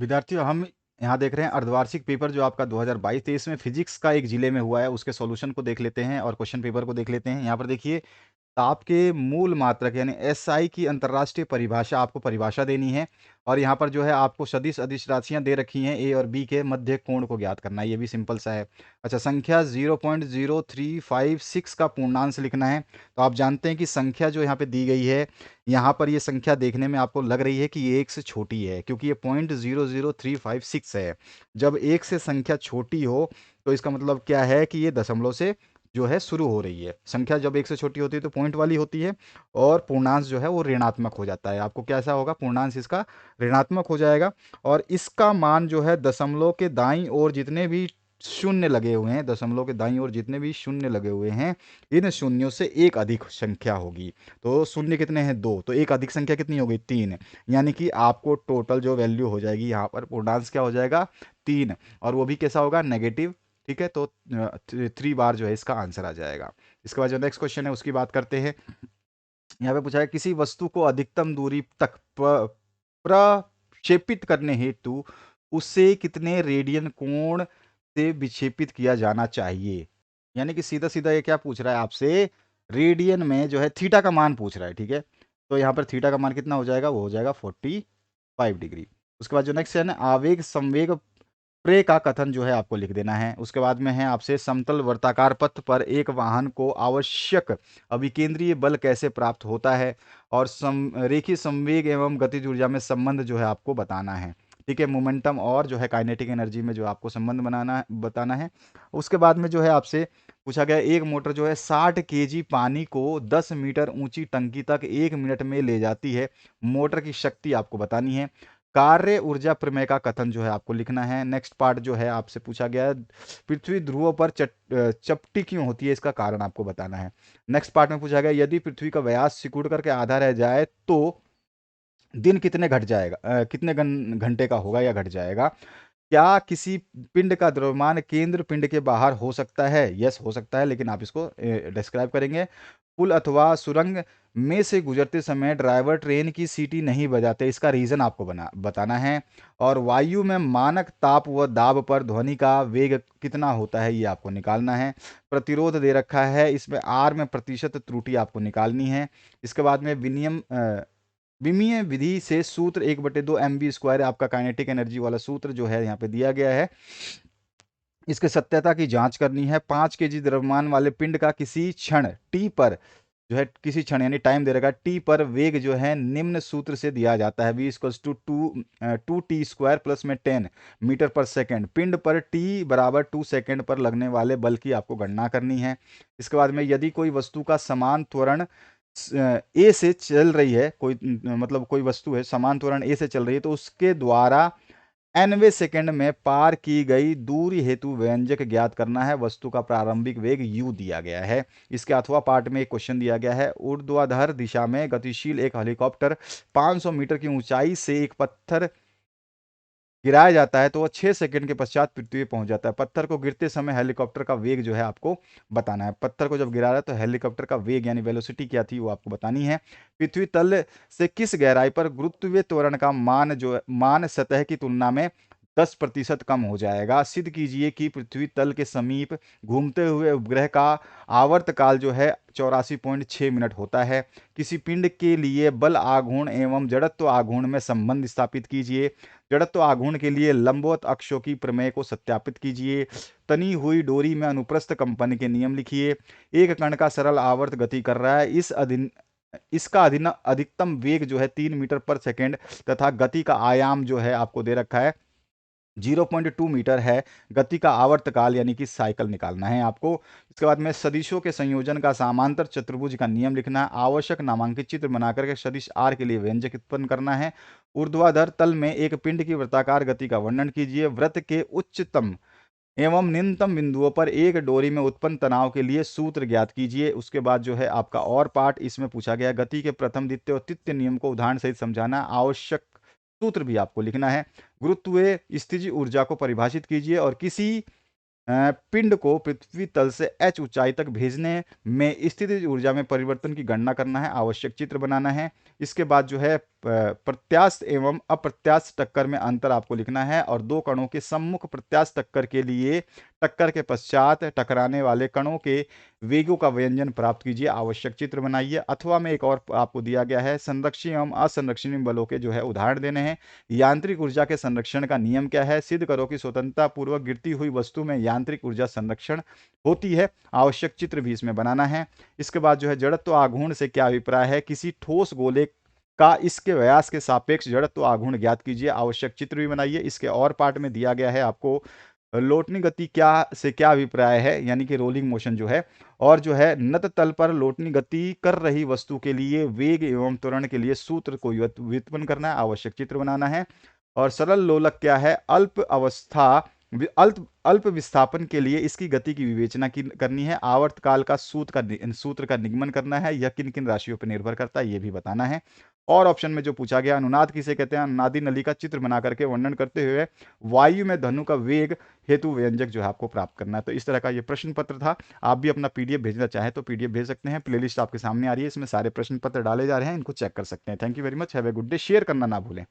विद्यार्थियों, हम यहाँ देख रहे हैं अर्धवार्षिक पेपर जो आपका 2022-23 में फिजिक्स का एक जिले में हुआ है, उसके सॉल्यूशन को देख लेते हैं और क्वेश्चन पेपर को देख लेते हैं। यहाँ पर देखिए, ताप के मूल मात्रक यानी एसआई की अंतर्राष्ट्रीय परिभाषा, आपको परिभाषा देनी है और यहाँ पर जो है आपको सदिश अदिश राशियाँ दे रखी हैं, ए और बी के मध्य कोण को ज्ञात करना है, ये भी सिंपल सा है। अच्छा, संख्या 0.0356 का पूर्णांश लिखना है। तो आप जानते हैं कि संख्या जो यहाँ पे दी गई है, यहाँ पर ये संख्या देखने में आपको लग रही है कि ये 1 से छोटी है, क्योंकि ये 0.00356 है। जब 1 से संख्या छोटी हो, तो इसका मतलब क्या है कि ये दशमलव से जो है शुरू हो रही है। संख्या जब 1 से छोटी होती है तो पॉइंट वाली होती है और पूर्णांश जो है वो ऋणात्मक हो जाता है। आपको कैसा होगा, पूर्णांश इसका ऋणात्मक हो जाएगा और इसका मान जो है दशमलव के दाईं ओर जितने भी शून्य लगे हुए हैं, दशमलव के दाईं ओर जितने भी शून्य लगे हुए हैं, इन शून्यों से एक अधिक संख्या होगी। तो शून्य कितने हैं, 2, तो एक अधिक संख्या कितनी होगी, 3। यानी कि आपको टोटल जो वैल्यू हो जाएगी यहाँ पर पूर्णांश क्या हो जाएगा, 3, और वो भी कैसा होगा, नेगेटिव। ठीक है, तो 3 बार जो है इसका आंसर आ जाएगा। इसके बाद जो नेक्स्ट क्वेश्चन है उसकी बात करते हैं। यहाँ पे पूछा है किसी वस्तु को अधिकतम दूरी तक प्रक्षेपित करने हेतु उसे कितने रेडियन कोण से विक्षेपित किया जाना चाहिए। यानी कि सीधा सीधा ये क्या पूछ रहा है आपसे, रेडियन में जो है थीटा का मान पूछ रहा है। ठीक है, तो यहाँ पर थीटा का मान कितना हो जाएगा, वो हो जाएगा 45 डिग्री। उसके बाद जो नेक्स्ट है ना, आवेग संवेग प्रे का कथन जो है आपको लिख देना है। उसके बाद में है आपसे समतल वर्ताकार पथ पर एक वाहन को आवश्यक अभिकेंद्रीय बल कैसे प्राप्त होता है और रेखीय संवेग एवं गतिज ऊर्जा में संबंध जो है आपको बताना है। ठीक है, मोमेंटम और जो है काइनेटिक एनर्जी में जो आपको संबंध बताना है। उसके बाद में जो है आपसे पूछा गया, एक मोटर जो है 60 केजी पानी को 10 मीटर ऊंची टंकी तक 1 मिनट में ले जाती है। मोटर की शक्ति आपको बतानी है। कार्य ऊर्जा प्रमेय का कथन जो है आपको लिखना है। नेक्स्ट पार्ट जो है आपसे पूछा गया है, पृथ्वी ध्रुवों पर चपटी क्यों होती है, इसका कारण आपको बताना है। नेक्स्ट पार्ट में पूछा गया, यदि पृथ्वी का व्यास सिकुड़ करके आधा रह जाए तो दिन कितने घट जाएगा, कितने घंटे का होगा या घट जाएगा। क्या किसी पिंड का द्रव्यमान केंद्र पिंड के बाहर हो सकता है, यस हो सकता है, लेकिन आप इसको डिस्क्राइब करेंगे। पुल अथवा सुरंग में से गुजरते समय ड्राइवर ट्रेन की सीटी नहीं बजाते, इसका रीजन आपको बताना है। और वायु में मानक ताप व दाब पर ध्वनि का वेग कितना होता है, ये आपको निकालना है। प्रतिरोध दे रखा है, इसमें आर में प्रतिशत त्रुटि आपको निकालनी है। इसके बाद में विमीय विधि से सूत्र 1/2 mv² आपका काइनेटिक एनर्जी वाला सूत्र जो है यहाँ पे दिया गया है, इसके सत्यता की जांच करनी है। 5 केजी द्रव्यमान वाले पिंड का किसी क्षण टी पर जो है, किसी क्षण यानी टाइम दे रखा है, टी पर वेग जो है निम्न सूत्र से दिया जाता है, v equals to 2t² plus में 10 मीटर पर सेकेंड। पिंड पर t बराबर 2 सेकेंड पर लगने वाले बल की आपको गणना करनी है। इसके बाद में यदि कोई वस्तु का समान त्वरण ए से चल रही है, कोई मतलब कोई वस्तु है समान त्वरण ए से चल रही है, तो उसके द्वारा nवें सेकंड में पार की गई दूरी हेतु व्यंजक ज्ञात करना है। वस्तु का प्रारंभिक वेग u दिया गया है। इसके अथवा पार्ट में एक क्वेश्चन दिया गया है, ऊर्ध्वाधर दिशा में गतिशील एक हेलीकॉप्टर 500 मीटर की ऊंचाई से एक पत्थर गिराया जाता है तो वह 6 सेकंड के पश्चात पृथ्वी पहुंच जाता है। पत्थर को गिरते समय हेलीकॉप्टर का वेग जो है आपको बताना है। पत्थर को जब गिरा रहा है तो हेलीकॉप्टर का वेग यानी वेलोसिटी क्या थी वो आपको बतानी है। पृथ्वी तल से किस गहराई पर गुरुत्वीय त्वरण का मान सतह की तुलना में 10% कम हो जाएगा। सिद्ध कीजिए कि पृथ्वी तल के समीप घूमते हुए उपग्रह का आवर्त काल जो है 84.6 मिनट होता है। किसी पिंड के लिए बल आघूर्ण एवं जड़त्व आघूर्ण में संबंध स्थापित कीजिए। जड़त्व आघूर्ण के लिए लंबवत अक्षों की प्रमेय को सत्यापित कीजिए। तनी हुई डोरी में अनुप्रस्थ कंपन के नियम लिखिए। एक कण का सरल आवर्त गति कर रहा है, इसका अधिकतम वेग जो है 3 मीटर पर सेकेंड तथा गति का आयाम जो है आपको दे रखा है 0.2 मीटर है। गति का आवर्तकाल यानी कि साइकिल निकालना है आपको। इसके बाद में सदिशों के संयोजन का समांतर चतुर्भुज का नियम लिखना है। आवश्यक नामांकित चित्र बनाकर के सदिश आर के लिए व्यंजक उत्पन्न करना है। ऊर्ध्वाधर तल में एक पिंड की वृत्ताकार गति का वर्णन कीजिए। वृत्त के उच्चतम एवं न्यूनतम बिंदुओं पर एक डोरी में उत्पन्न तनाव के लिए सूत्र ज्ञात कीजिए। उसके बाद जो है आपका और पार्ट, इसमें पूछा गया गति के प्रथम द्वितीय और तृतीय नियम को उदाहरण सहित समझाना। आवश्यक सूत्र भी आपको लिखना है। गुरुत्वीय स्थितिज ऊर्जा को परिभाषित कीजिए और किसी पिंड को पृथ्वी तल से h ऊंचाई तक भेजने में स्थितिज ऊर्जा में परिवर्तन की गणना करना है। आवश्यक चित्र बनाना है। इसके बाद जो है प्रत्यास्थ एवं अप्रत्यास्थ टक्कर में अंतर आपको लिखना है, और दो कणों के सम्मुख प्रत्यास्थ टक्कर के लिए टक्कर के पश्चात टकराने वाले कणों के वेगों का व्यंजन प्राप्त कीजिए, आवश्यक चित्र बनाइए। अथवा में एक और आपको दिया गया है, संरक्षी एवं असंरक्षणीय बलों के जो है उदाहरण देने हैं। यांत्रिक ऊर्जा के संरक्षण का नियम क्या है? सिद्ध करो कि स्वतंत्रता पूर्वक गिरती हुई वस्तु में यांत्रिक ऊर्जा संरक्षण होती है, आवश्यक चित्र भी इसमें बनाना है। इसके बाद जो है, जड़त्व आघूर्ण से क्या अभिप्राय है? किसी ठोस गोले का इसके व्यास के सापेक्ष जड़त्व आघूर्ण ज्ञात कीजिए, आवश्यक चित्र भी बनाइए। इसके और पार्ट में दिया गया है आपको लौटनी गति क्या से क्या अभिप्राय है, यानी कि रोलिंग मोशन जो है, और जो है नत तल पर लौटनी गति कर रही वस्तु के लिए वेग एवं त्वरण के लिए सूत्र को व्युत्पन्न करना है, आवश्यक चित्र बनाना है। और सरल लोलक क्या है? अल्प अवस्था अल्प विस्थापन के लिए इसकी गति की विवेचना करनी है, आवर्तकाल का सूत्र का निगमन करना है, यह किन किन राशियों पर निर्भर करता है ये भी बताना है। और ऑप्शन में जो पूछा गया, अनुनाद किसे कहते हैं? अनुनादी नली का चित्र बना करके वर्णन करते हुए वायु में धनु का वेग हेतु व्यंजक जो है आपको प्राप्त करना है। तो इस तरह का ये प्रश्न पत्र था। आप भी अपना पीडीएफ भेजना चाहें तो पीडीएफ भेज सकते हैं, प्लेलिस्ट आपके सामने आ रही है, इसमें सारे प्रश्न पत्र डाले जा रहे हैं, इनको चेक कर सकते हैं। Thank you very much, have a good day. Share करना ना भूलें।